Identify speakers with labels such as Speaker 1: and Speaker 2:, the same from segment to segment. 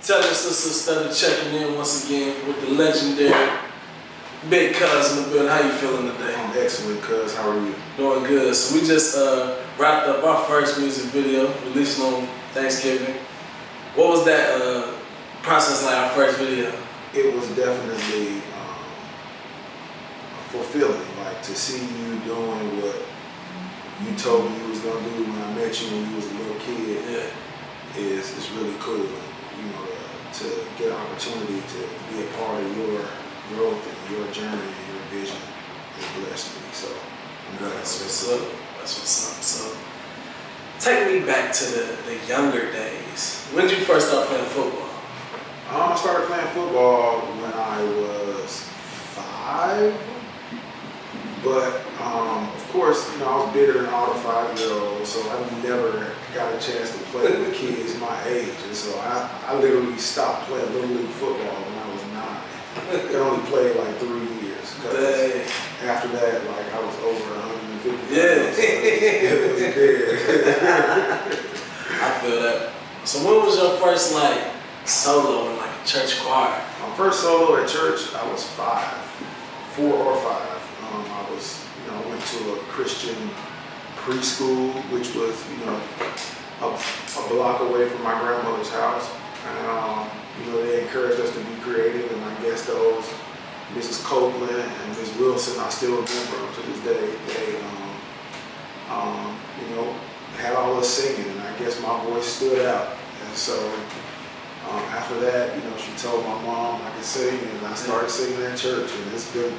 Speaker 1: Tevin Studdard checking in once again with the legendary Big Cuz in the building. How you feeling today?
Speaker 2: I'm excellent, Cuz. How are you?
Speaker 1: Doing good. So we just wrapped up our first music video, released on Thanksgiving. What was that process like, our first video?
Speaker 2: It was definitely fulfilling, like to see you doing what you told me you was gonna do when I met you when you was a little kid.
Speaker 1: Yeah.
Speaker 2: is really cool. You know, to get an opportunity to be a part of your growth and your journey and your vision has blessed me. So I'm glad.
Speaker 1: That's what's up. That's what's up. So take me back to the younger days. When did you first start playing football?
Speaker 2: I started playing football when I was 5. But, of course, you know, I was bigger than all the 5-year-olds, so I never got a chance to play with kids my age. And so I literally stopped playing Little League football when I was 9. I only played like 3 years. Because after that, like, I was over 150.
Speaker 1: Yeah.
Speaker 2: So it was dead.
Speaker 1: I feel that. So when was your first, like, solo in, like, a church choir?
Speaker 2: My first solo at church, I was 4 or 5. I went to a Christian preschool, which was, you know, a block away from my grandmother's house. And, you know, they encouraged us to be creative, and I guess those, Mrs. Copeland and Ms. Wilson, I still remember them to this day. They, you know, had all us singing, and I guess my voice stood out. And so after that, you know, she told my mom I could sing, and I started singing at church, and it's been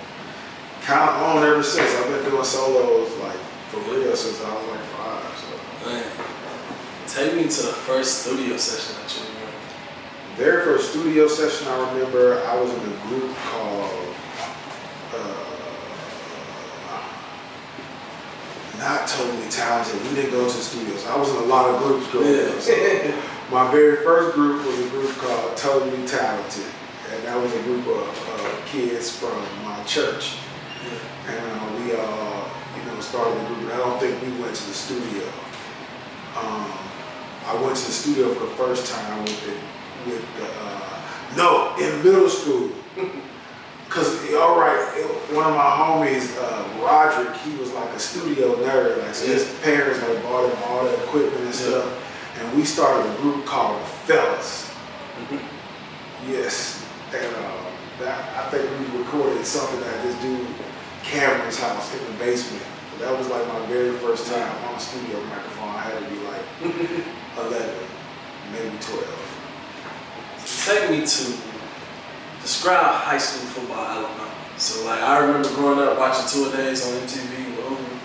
Speaker 2: kind of on ever since. I've been doing solos like for real since I was like 5. So.
Speaker 1: Man, take me to the first studio session that you remember.
Speaker 2: Very first studio session I remember, I was in a group called Not Totally Talented. We didn't go to the studios. I was in a lot of groups growing up. So my very first group was a group called Totally Talented, and that was a group of kids from my church. And we all, you know, started the group. But I don't think we went to the studio. I went to the studio for the first time in middle school. Cause one of my homies, Roderick, he was like a studio nerd. Like so his parents like bought him all the equipment and stuff. And we started a group called the Fellas. Yes, and I think we recorded something at this dude Cameron's house in the basement. That was like my very first time on a studio microphone. I had to be like 11, maybe 12.
Speaker 1: So take me to describe high school football Alabama. So like I remember growing up watching two-a-days on MTV.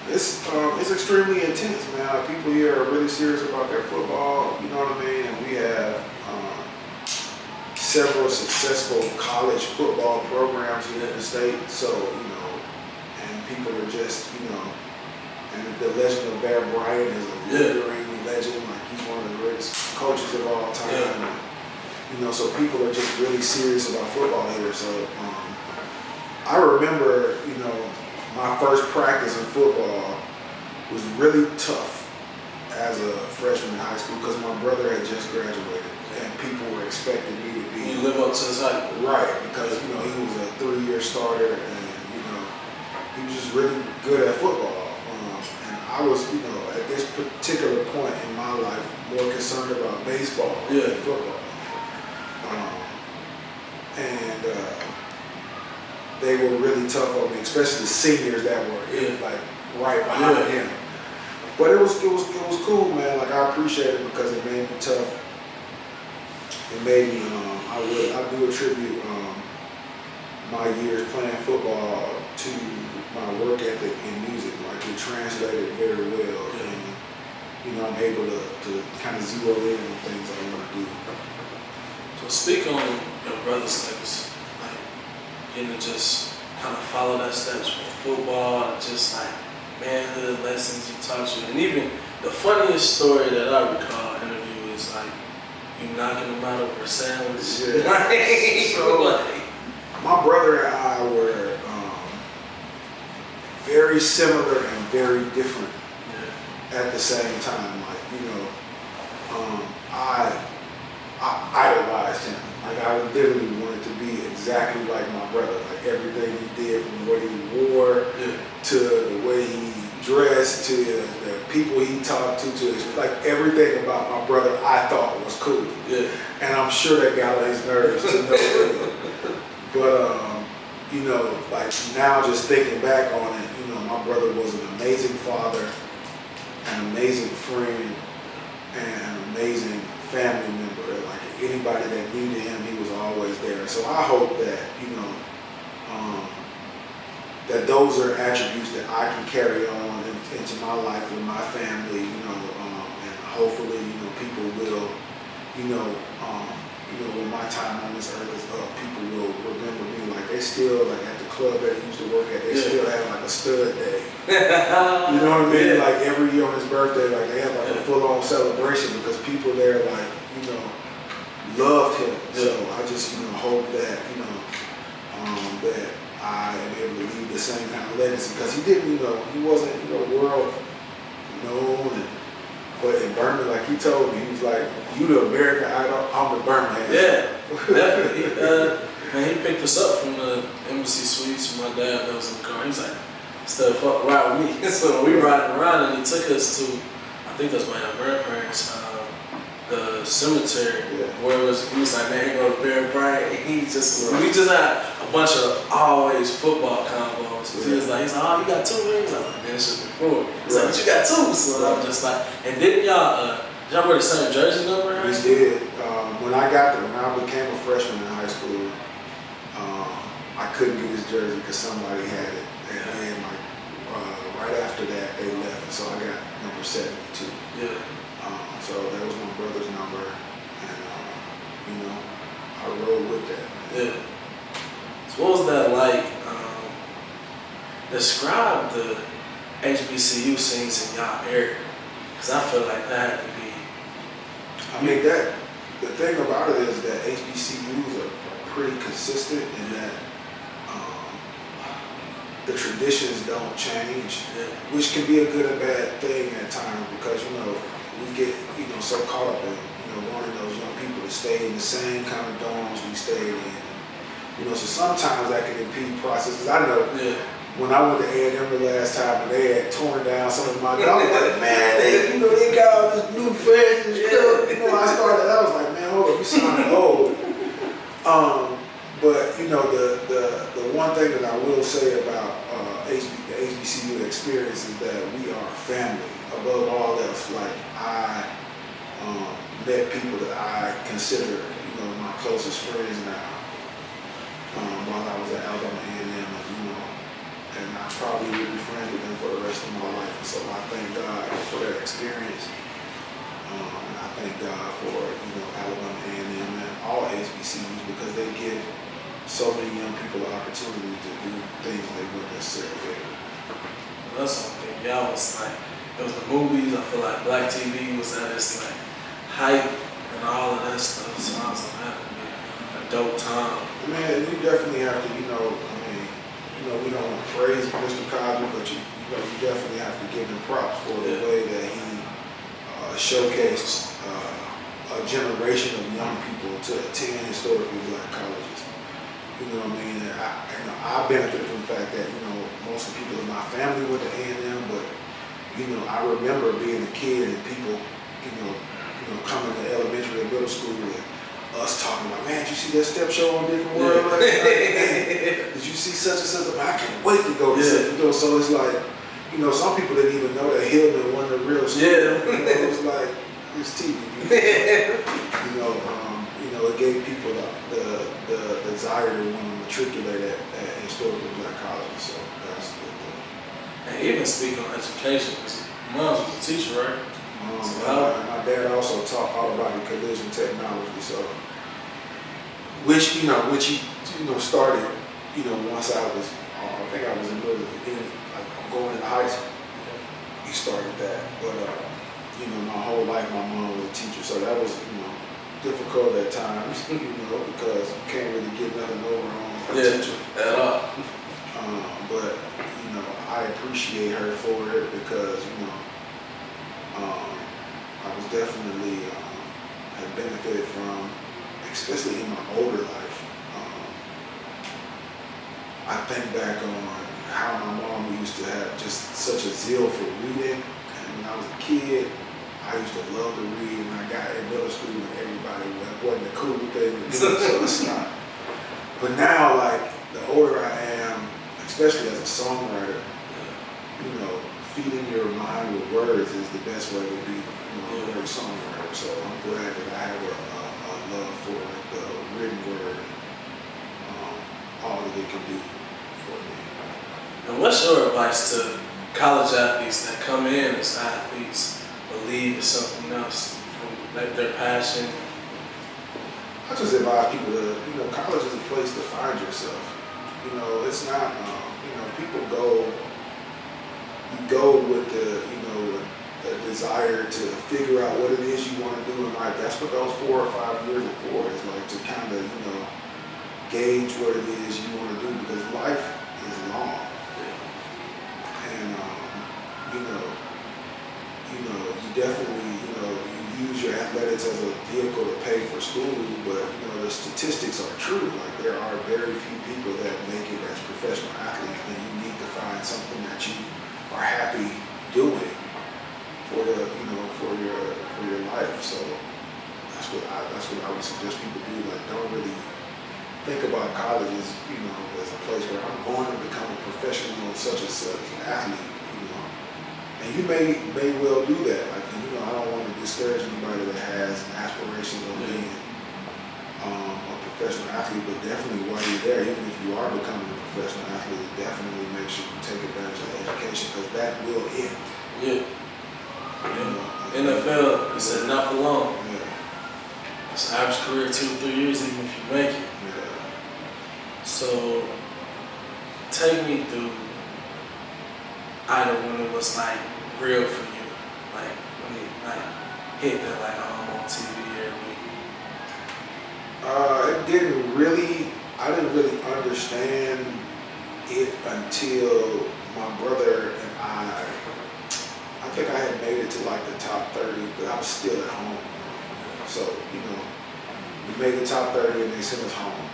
Speaker 2: It's extremely intense, man. Like, people here are really serious about their football. You know what I mean? And we have several successful college football programs here in the state. So you know. People are just, you know, and the legend of Bear Bryant is a lingering legend. Like he's one of the greatest coaches of all time. And, you know, so people are just really serious about football here. So I remember, you know, my first practice in football was really tough as a freshman in high school because my brother had just graduated and people were expecting me to be.
Speaker 1: You live up to his height.
Speaker 2: Right, because, you know, he was a 3-year starter and, he was just really good at football. And I was, you know, at this particular point in my life, more concerned about baseball than football. They were really tough on me, especially the seniors that were like right behind him. But it was cool, man. Like I appreciate it because it made me tough. It made me. I do attribute my years playing football to my work ethic in music. Like it translated very well, and you know I'm able to kind of zero in on things I want to do.
Speaker 1: So speak on your brother's steps, like getting to just kind of follow that steps from football, and just like manhood lessons he taught you, and even the funniest story that I recall interview is like you knocking him out over a sandwich.
Speaker 2: Yeah. So, my brother and I were very similar and very different at the same time. Like, you know, I I idolized him. Like I literally wanted to be exactly like my brother. Like everything he did, from what he wore to the way he dressed to the people he talked to like everything about my brother I thought was cool.
Speaker 1: Yeah.
Speaker 2: And I'm sure that got on his nerves to no end. But you know, like now just thinking back on it, you know, my brother was an amazing father, an amazing friend, and an amazing family member. Like anybody that needed him, he was always there. So I hope that, you know, that those are attributes that I can carry on into my life with my family, you know, and hopefully, you know, people will, you know, when my time on this earth is up, people will remember me. Like they still, like at the club that he used to work at, they still have like a stud day. You know what I mean? Like every year on his birthday, like they have like a full-on celebration because people there, like, you know, loved him. So I just, you know, hope that, you know, that I am able to leave the same kind of legacy, because he didn't, you know, he wasn't, you know, world known, but in Birmingham, like he told me, he was like, "You the American Idol, I'm the Birmingham."
Speaker 1: Yeah, definitely. Man, he picked us up from the embassy suites. My dad that was in the car. He was like, "Still fuck ride with me." So we riding around, and he took us to, I think that's my grandparents, the cemetery, where it was. He was like, "Man, he go to Bear Bryant." And we just had a bunch of always football combos. He was like, "Oh, you got 2 rings?" I'm like, "Man, shit before." He's like, "But you got 2." So I'm just like, and didn't y'all wear the same jersey number in high school?
Speaker 2: We did. When I became a freshman in high school, I couldn't get his jersey because somebody had it, and then like right after that they left, and so I got number 72.
Speaker 1: Yeah.
Speaker 2: So that was my brother's number, and you know, I rode with that.
Speaker 1: Yeah. So what was that like? Describe the HBCU scenes in y'all area, because I feel like that had to be.
Speaker 2: I mean, that the thing about it is that HBCUs are pretty consistent in that the traditions don't change, which can be a good or bad thing at times, because, you know, we get, you know, so caught up in, you know, wanting those young people to stay in the same kind of dorms we stayed in. You know, so sometimes that can impede processes. I know when I went to A&M the last time, and they had torn down some of my dogs, like, man, they got all this new fans and stuff. You know, I was like, man, hold up, you sound old. But you know, the one thing that I will say about the HBCU experience is that we are family above all else. Like I met people that I consider, you know, my closest friends now. While I was at Alabama A&M, you know, and I probably will be friends with them for the rest of my life. And so I thank God for that experience, and I thank God for, you know, Alabama A&M and all HBCUs, because they give so many young people the opportunity to do things they wouldn't necessarily do.
Speaker 1: Well, that's something. Y'all was like, it was the movies. I feel like Black TV was at its like hype and all of that stuff. So I was like, that would be a dope time.
Speaker 2: Man, you definitely have to, you know, I mean, you know, we don't want to praise Mr. Cosby, but you know, you definitely have to give him props for the way that he showcased a generation of young people to attend historically Black colleges. You know what I mean? And I benefit from the fact that, you know, most of the people in my family went to A&M, but, you know, I remember being a kid and people, you know, coming to elementary and middle school and us talking about, man, did you see that step show on Different World? Like, did you see such and such? I can't wait to go to see, you know, so it's like, you know, some people didn't even know that Hillman wasn't a real school. You know, it was like, it's TV. You know, it gave people the desire to want to matriculate at historically Black colleges. So that's a good thing.
Speaker 1: And even speak on education, because Mom was a teacher, right?
Speaker 2: My dad also taught automatic collision technology. So, which he started, you know, once I was, I think I was in like going into high school. He started that, but you know, my whole life my mom was a teacher, so that was, you know, difficult at times, you know, because you can't really get nothing over on a teacher
Speaker 1: at all.
Speaker 2: But you know, I appreciate her for it, because, you know, I was definitely have benefited from, especially in my older life. I think back on how my mom used to have just such a zeal for reading, and when I was a kid, I used to love to read, and I got in middle school and everybody, that wasn't a cool thing to do, so it's not. But now, like, the older I am, especially as a songwriter, you know, feeding your mind with words is the best way to be, you know, a great songwriter. So I'm glad that I have a love for the written word, all that it can do for me.
Speaker 1: And what's your advice to college athletes that come in as athletes but leave as something else, from like their passion?
Speaker 2: I just advise people to, you know, college is a place to find yourself. You know, it's not, you know, people you go with the, you know, a desire to figure out what it is you want to do in life. That's what those 4 or 5 years are for, is like to kind of, you know, gauge what it is you want to do, because life is long. And, you definitely, you know, you use your athletics as a vehicle to pay for school, but, you know, the statistics are true. Like, there are very few people that make it as professional athletes, and you need to find something that you are happy doing for the, you know, for your life. So that's what I would suggest people do. Like, don't really think about college as, you know, as a place where I'm going to become a professional such and such athlete, you know. And you may well do that. Like, you know, I don't want to discourage anybody that has aspirations of being a professional athlete, but definitely while you're there, even if you are becoming a professional athlete, definitely make sure you take advantage of education, because that will end.
Speaker 1: Yeah.
Speaker 2: You know,
Speaker 1: NFL, it's enough alone.
Speaker 2: Yeah.
Speaker 1: It's an average career 2 to 3 years, even if you make it.
Speaker 2: Yeah.
Speaker 1: So take me through either when it was like real for you, like when it like hit that like, oh, I'm on TV every week.
Speaker 2: I didn't really understand it until my brother and I think I had made it to like the top 30, but I was still at home. So, you know, we made the top 30 and they sent us home.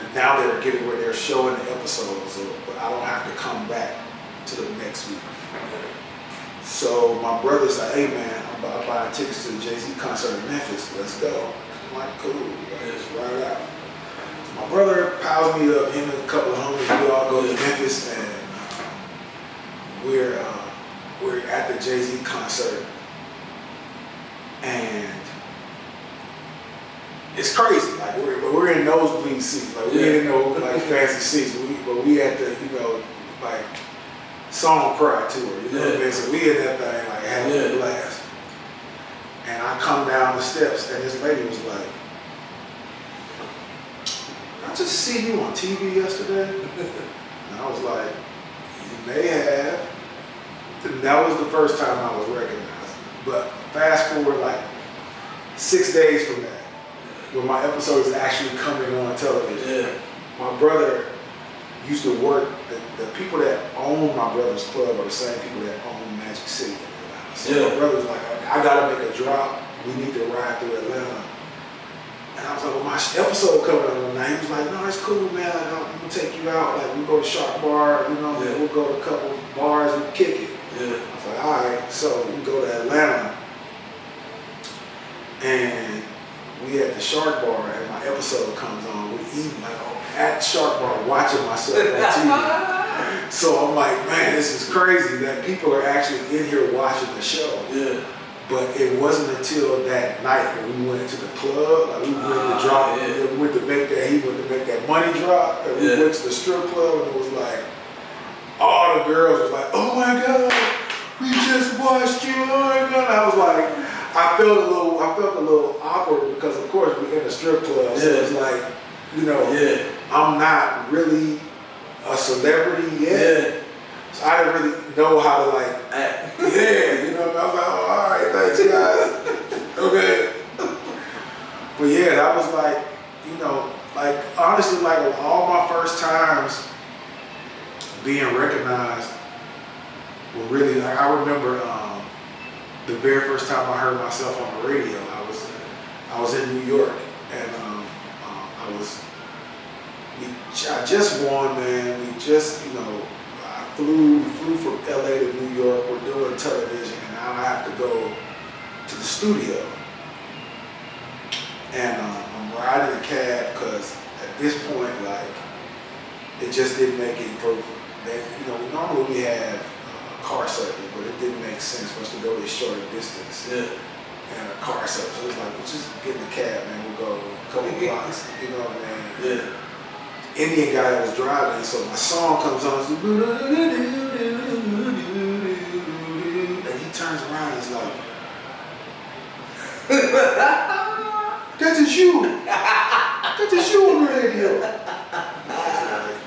Speaker 2: And now they're getting where they're showing the episodes, but I don't have to come back to the next week. So my brother said, hey man, I'm about to buy tickets to the Jay-Z concert in Memphis. Let's go. I'm like, cool. Let's ride out. So my brother piles me up, him and a couple of homies, we all go to Memphis, and we're at the Jay-Z concert. And it's crazy. Like, we're in nosebleed seats. Like, we ain't in no like fancy seats, but we at the, you know, like song cry tour. You know what I mean? So we in that thing like having a blast. And I come down the steps, and this lady was like, "I just see you on TV yesterday." And I was like, "You may have." And that was the first time I was recognized. But fast forward like 6 days from that, when my episode is actually coming on television, my brother used to work, the people that own my brother's club are the same people that own Magic City in Atlanta. So my brother was like, I gotta make a drop, we need to ride through Atlanta. And I was like, well, my episode coming on tonight. He was like, no, it's cool, man, like, I'm gonna take you out, like we go to Shark Bar, you know, we'll go to a couple bars and kick it. I was like, all right, so we go to Atlanta, and we at the Shark Bar, and my episode comes on. We're eating like at Shark Bar, watching myself on TV. So I'm like, man, this is crazy that people are actually in here watching the show. But it wasn't until that night when we went to the club, like we went to drop, we went to make that, he went to make that money drop, and we went to the strip club, and it was like, all the girls was like, oh my God, we just watched you, oh my God. I was like, I felt a little awkward, because of course we're in a strip club, so it's like, you know, I'm not really a celebrity yet. So I didn't really know how to like act. You know, I was like, oh, all right, thanks guys. Okay. But yeah, that was like, you know, like honestly, like all my first times being recognized were really, like I remember the very first time I heard myself on the radio, I was I was in New York, and I just won, man. We just, I flew from LA to New York. We're doing television, and now I have to go to the studio. And I'm riding a cab because at this point, like, it just didn't make it for that. Normally we have a car service, but it didn't make sense for us to go this shorter distance.
Speaker 1: Yeah.
Speaker 2: And a car service. So it was like, we'll just get in the cab, man. We'll go a couple blocks. Man.
Speaker 1: Yeah.
Speaker 2: Indian guy that was driving, so my song comes on, and he turns around and he's like, that is you! That is you on the radio! I was like,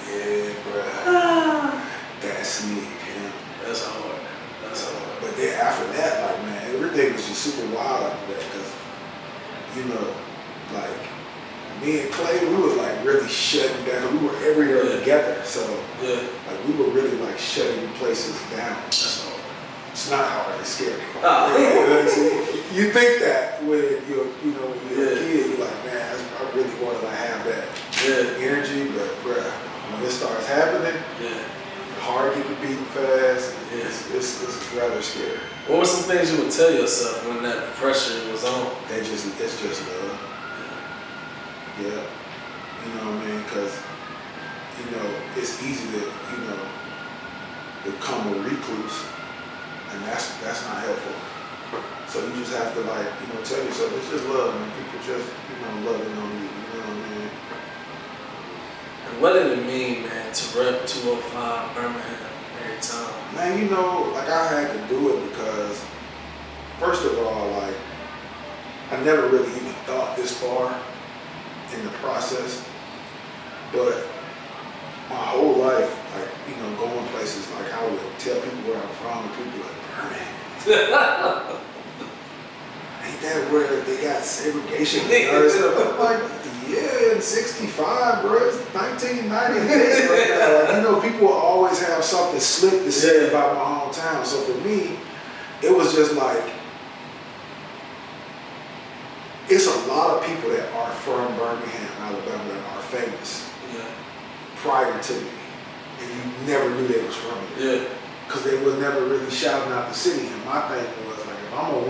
Speaker 2: yeah, bruh. That's me, man.
Speaker 1: That's hard. That's hard.
Speaker 2: But then after that, like, man, everything was just super wild after that, because, like, me and Clay, we was like really shutting down. We were everywhere together, so like we were really like shutting places down. It's not hard; it's scary. You think that when you're a kid, you're like, man, I really want to have that energy, but bruh, when it starts happening, heart getting beating fast. It's rather scary.
Speaker 1: What were some things you would tell yourself when that pressure was on?
Speaker 2: It's just love. Yeah, you know what I mean? Because, it's easy to, become a recluse, and that's not helpful. So you just have to, like, tell yourself, it's just love, man. People just, loving on you, you know what I mean?
Speaker 1: And what did it mean, man, to rep 205 Birmingham every time?
Speaker 2: Man, like, I had to do it because, first of all, like, I never really even thought this far in the process, but my whole life, like, going places, like, I would tell people where I'm from, and people like, Birmingham. Ain't that where they got segregation? I'm like, yeah, in 65, bro, it's 1998 right now. Like, people will always have something slick to say about my hometown. So for me, it was just like, it's a lot of people that are from Birmingham, Alabama, that are famous prior to me, and you never knew they was from here. Because they was never really shouting out the city. And my thing was, like, if I'm gonna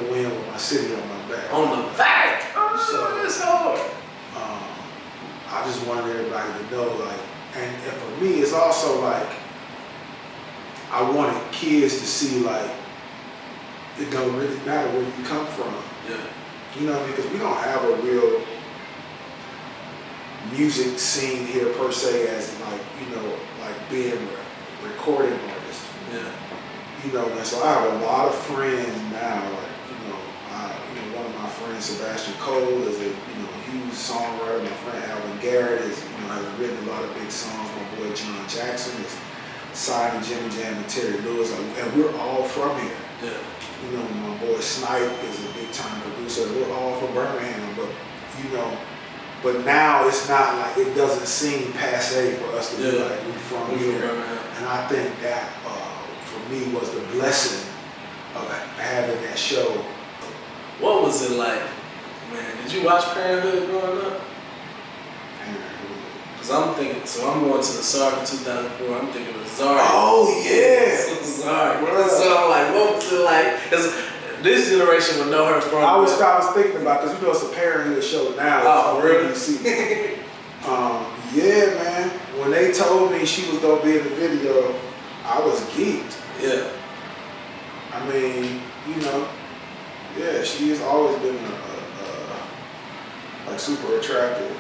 Speaker 2: win with my city on my back.
Speaker 1: On the back? So it's hard.
Speaker 2: I just wanted everybody to know, like, and for me, it's also like, I wanted kids to see, like, it don't really matter where you come from. Because we don't have a real music scene here per se, as like, like being a recording artist. And so I have a lot of friends now, like, one of my friends, Sebastian Cole, is a, huge songwriter. My friend Alvin Garrett has written a lot of big songs. My boy John Jackson is signed to Jimmy Jam and Terry Lewis, and we're all from here. My boy Snipe is a big time producer. We're all from Birmingham, but now it's not like, it doesn't seem passe for us to be like, we from here. And I think that for me was the blessing of having that show.
Speaker 1: What was it like, man? Did you watch Parenthood growing up? Because I'm thinking, so I'm going to the SAR in 2004. I'm thinking of Zari.
Speaker 2: Oh yeah,
Speaker 1: Zari. So I'm like, what was it like? Because this generation would know her from.
Speaker 2: I was thinking about, because it's a Parenthood show now.
Speaker 1: Oh, really?
Speaker 2: Yeah, man. When they told me she was gonna be in the video, I was geeked. I mean, she has always been like super attractive.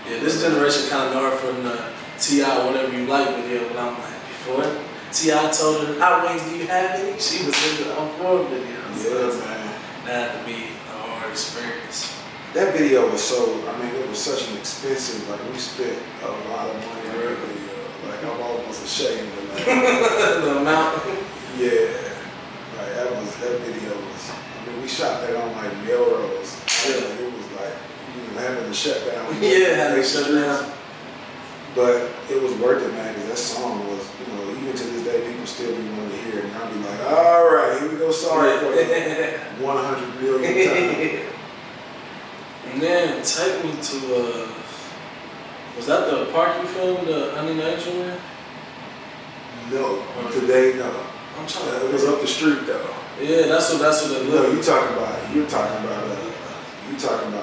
Speaker 1: This generation kind of know her from the T.I. Whatever You Like video, but I'm like, before T.I. told her, "Hot wings, do you have any?" She was in the Unfold video.
Speaker 2: Man.
Speaker 1: That had to be a hard experience.
Speaker 2: That video was it was such an expensive, like, we spent a lot of money on that video. Like, I'm almost ashamed of
Speaker 1: the amount.
Speaker 2: Like, that video was, we shot that on like Melrose. It was like, having to shut down.
Speaker 1: Having to shut down.
Speaker 2: But it was worth it, man, because that song was you know, even to this day, people still be wanting to hear it, and I'll be like, all right, here we go, sorry for it 100 million times.
Speaker 1: And then take me to, was that the park you filmed the Honey Angel in?
Speaker 2: No, today, no.
Speaker 1: I'm trying to.
Speaker 2: It was up the street though.
Speaker 1: Yeah, that's what it
Speaker 2: No,
Speaker 1: looked.
Speaker 2: you're talking about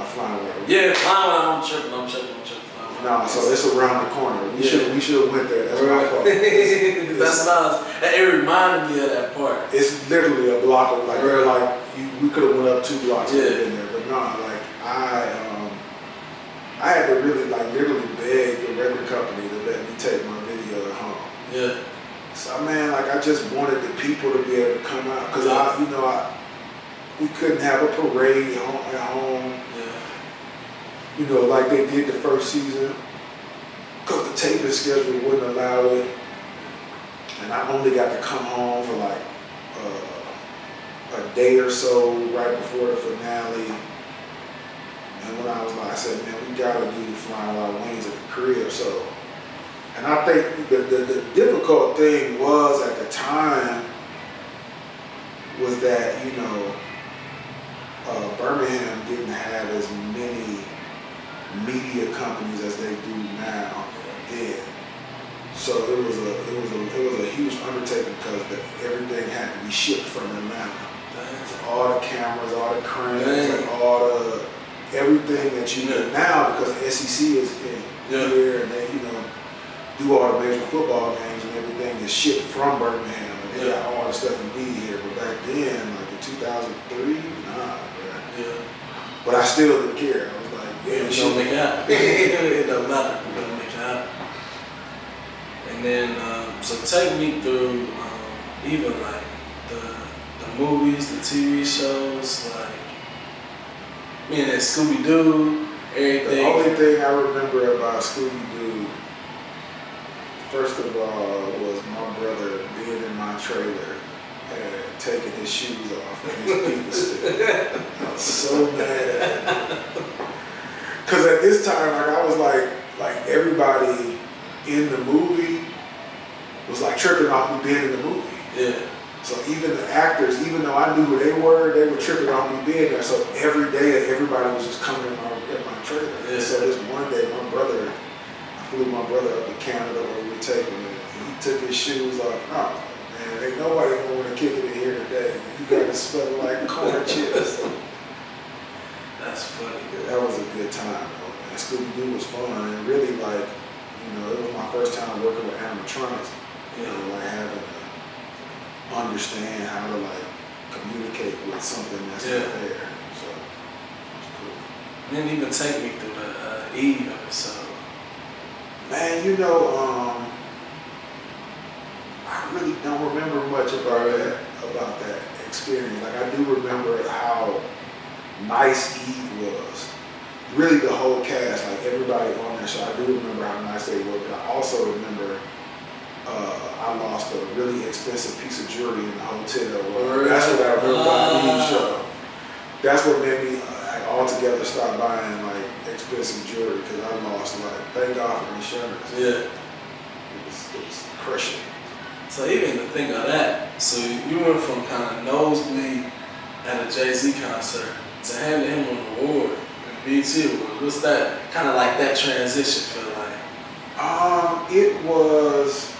Speaker 2: Flying Away.
Speaker 1: Yeah, Flying Away, I'm tripping.
Speaker 2: No, so it's around the corner. We should have went there. That's my fault.
Speaker 1: That's nice. It reminded me of that park.
Speaker 2: It's literally a block of like, they're like we could have went up 2 blocks and been there, but no, like I had to really like literally beg the record company to let me take my video at home.
Speaker 1: Yeah.
Speaker 2: So man, like I just wanted the people to be able to come out because we couldn't have a parade at home.
Speaker 1: Yeah.
Speaker 2: You know, like they did the first season, because the taping schedule wouldn't allow it. And I only got to come home for like a day or so right before the finale. And when I said, man, we gotta do Flying Wild Wings at the crib. So, and I think the difficult thing was at the time was that, you know, Birmingham didn't have as many media companies as they do now then. So it was a huge undertaking because everything had to be shipped from Atlanta. So all the cameras, all the cranes, like all everything that you need now, because the SEC is in here and they, you know, do all the major football games and everything is shipped from Birmingham and they got all the stuff in B here. But back then, like in 2003, nah, bro.
Speaker 1: Yeah.
Speaker 2: But I still didn't care. I was like, yeah,
Speaker 1: it don't make it happen. It don't matter. It don't make it happen. And then, so take me through even like the movies, the TV shows, like me and that Scooby-Doo, everything.
Speaker 2: The only thing I remember about Scooby-Doo, first of all, was my brother being in my trailer and taking his shoes off and his feet was still. I was so mad at him. Because at this time, like I was like everybody in the movie was like tripping off me being in the movie.
Speaker 1: Yeah.
Speaker 2: So even the actors, even though I knew who they were tripping off me being there. So every day, everybody was just coming in my trailer. Yeah. So this one day, I flew my brother up to Canada where we were taking it, and he took his shoes off. Oh, man, ain't nobody gonna want to kick it in here today. You got to smell like corn chips.
Speaker 1: That's funny.
Speaker 2: Yeah, that was a good time, though, man. Scooby-Doo was fun, and really, like, you know, it was my first time working with animatronics. You know, like having to understand how to like communicate with something that's not there. So it's cool.
Speaker 1: And then even take me through the Eve episode.
Speaker 2: Man, you know, I really don't remember much about that experience. Like I do remember how nice Eve was. Really the whole cast, like everybody on that show, I do remember how nice they were, but I also remember I lost a really expensive piece of jewelry in the hotel. That's what I remember about the show. That's what made me altogether stop buying like expensive jewelry, because I lost like, thank God for insurance.
Speaker 1: Yeah.
Speaker 2: It was crushing.
Speaker 1: So even to think of that, so you went from kind of nosebleed at a Jay-Z concert to handing him an award, a BET award. What's that, kind of like that transition feel like?
Speaker 2: It was,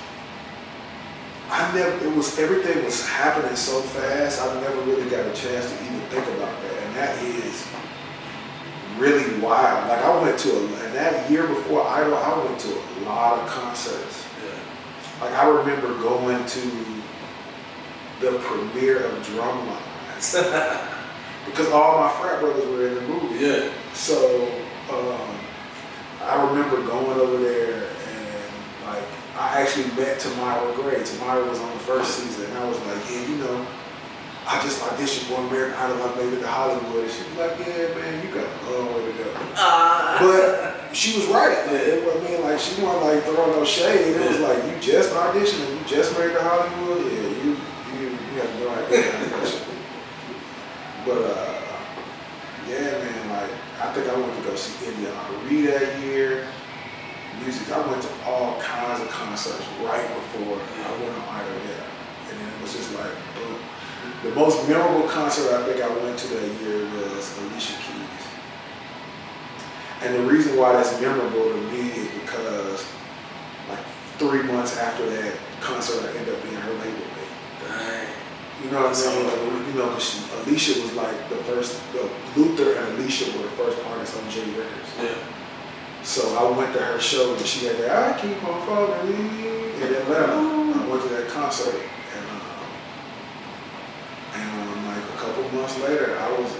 Speaker 2: everything was happening so fast, I never really got a chance to even think about that. And that is really wild. Like I went to, and that year before Idol, I went to a lot of concerts. Yeah. Like I remember going to the premiere of Drumline because all my frat brothers were in the movie. Yeah. So I remember going over there and like I actually met Tamara Gray. Tamara was on the first season, and I was like, yeah, you know, I just auditioned for American Idol. I made it to Hollywood. And she was like, yeah, man, you got a long way to go. But she was right. Like, it wasn't mean, like she wasn't like throwing no shade. It was like, you just auditioned and you just made it to Hollywood. Yeah, you have no idea. But yeah, man, like I think I went to go see Indiana Marie that year. music. I went to all kinds of concerts right before I went on Idol there. And then it was just like, boom. The most memorable concert I think I went to that year was Alicia Keys. And the reason why that's memorable to me is because like 3 months after that concert, I ended up being her label mate.
Speaker 1: Dang.
Speaker 2: You know what I'm saying? Like, you know, cause Alicia was like the first, Luther and Alicia were the first artists on J Records.
Speaker 1: Yeah.
Speaker 2: So I went to her show and she had that, I keep on falling in Atlanta. I went to that concert and like a couple months later, I was,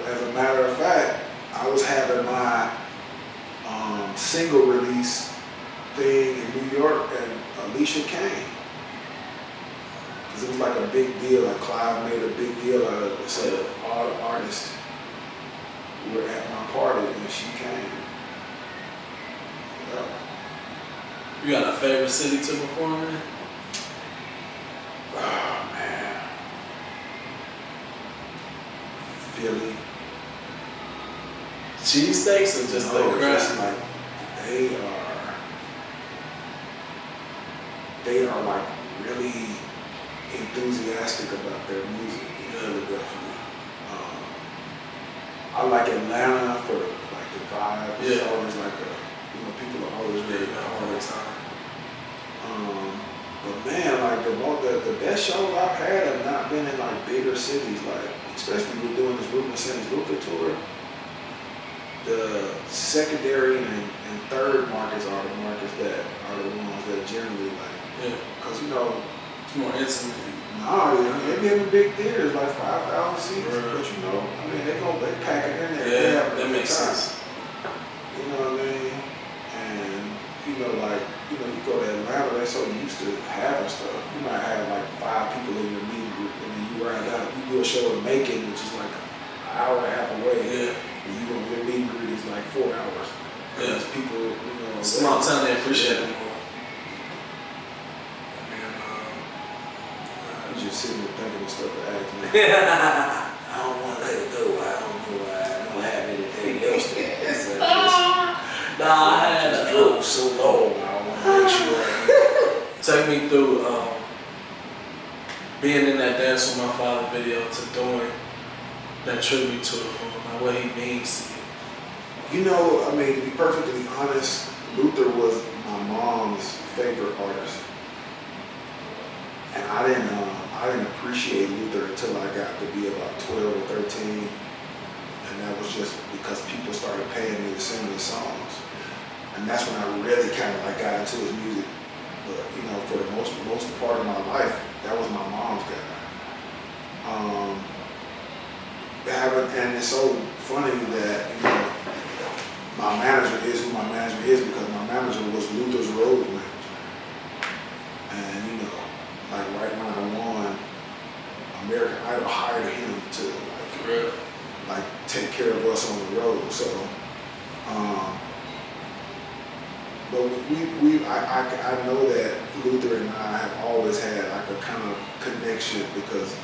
Speaker 2: as a matter of fact, I was having my single release thing in New York and Alicia came. Cause it was like a big deal, like Clive made a big deal out of it. So all the artists were at my party and she came. Yeah.
Speaker 1: You got a favorite city to perform in?
Speaker 2: Oh man. Philly.
Speaker 1: Cheesesteaks or just the crowd?
Speaker 2: Just like they are like really enthusiastic about their music in Philadelphia. I like Atlanta for like the vibe. It's always like people are always really all the time. But man, like the best shows I've had have not been in like bigger cities, like especially we're doing this Ruben Sings Luca tour. The secondary and third markets are the markets that are the ones that generally like, because
Speaker 1: it's more intimate.
Speaker 2: No, they be in big theaters, like 5,000 seats, but I mean, they pack it in there.
Speaker 1: Yeah, that makes sense.
Speaker 2: You know what I mean? And, you go to Atlanta, they're so used to having stuff. You might have like 5 people in your meeting group, and then you ride out, you do a show in Macon, which is like an hour and a half away.
Speaker 1: Yeah.
Speaker 2: And your meeting group is like 4 hours. Because people,
Speaker 1: small town, they appreciate it more.
Speaker 2: I'm just sitting there thinking of stuff to ask me. I don't want to let it go. I don't know why. I don't have anything else to ask. I drove so long. I want to make sure.
Speaker 1: Take me through being in that Dance with My Father video to doing that tribute to him, what he means to you.
Speaker 2: To be perfectly honest, Luther was my mom's favorite artist. And I didn't appreciate Luther until I got to be about 12 or 13. And that was just because people started paying me to sing these songs. And that's when I really kind of like got into his music. But, for the most part of my life, that was my mom's guy. And it's so funny that, my manager is who my manager is because my manager was Luther's road manager. And, like right when I won American Idol, hired him to like take care of us on the road. So, but I know that Luther and I have always had like a kind of connection because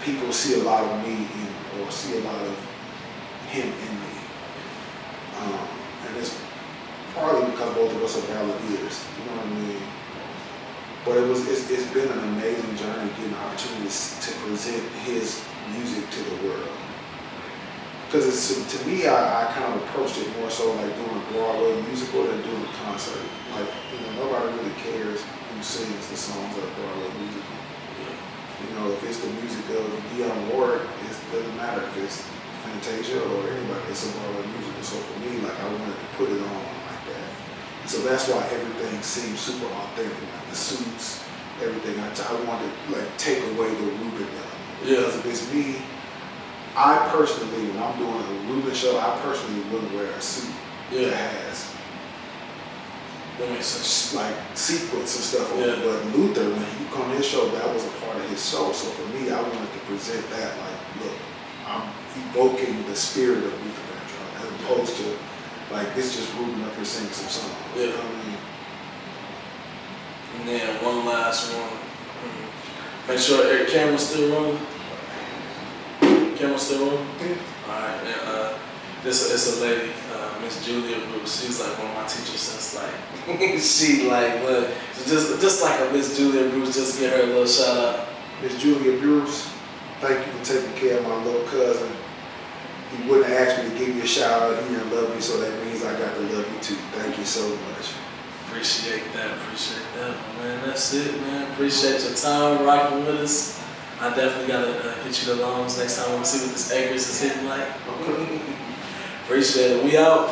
Speaker 2: people see a lot of me or see a lot of him in me. And it's partly because both of us are balladeers, you know what I mean? But it's been an amazing journey getting opportunities to present his music to the world. Because to me, I kind of approached it more so like doing a Broadway musical than doing a concert. Like, nobody really cares who sings the songs of a Broadway musical. If it's the music of Dionne Warwick, it doesn't matter if it's Fantasia or anybody, it's a Broadway musical. So for me, like, I wanted to put it on like that. So that's why everything seems super authentic, like the suits, everything. I wanted to like take away the Ruben element. Because if it's me, I personally, when I'm doing a Ruben show, I personally wouldn't wear a suit that has like sequins and stuff on it. But Luther, when he come on his show, that was a part of his show. So for me, I wanted to present that like, look, I'm evoking the spirit of Luther Vandross as opposed to like this just Ruben up here singing some songs. You know what I mean?
Speaker 1: And then one last one. Make sure camera's still rolling. Camera still rolling?
Speaker 2: Yeah.
Speaker 1: Alright, and it's a lady Miss Julia Bruce. She's like one of my teachers since like she like look. So just like a Miss Julia Bruce, just give her a little shout out.
Speaker 2: Miss Julia Bruce, thank you for taking care of my little cousin. He wouldn't have asked me to give you a shout out if he didn't love me, so that means I got to love you too. Thank you so much.
Speaker 1: Appreciate that, man. That's it, man. Appreciate your time rocking with us. I definitely gotta hit you the lungs next time we see what this Acres is hitting like. Appreciate it. We out.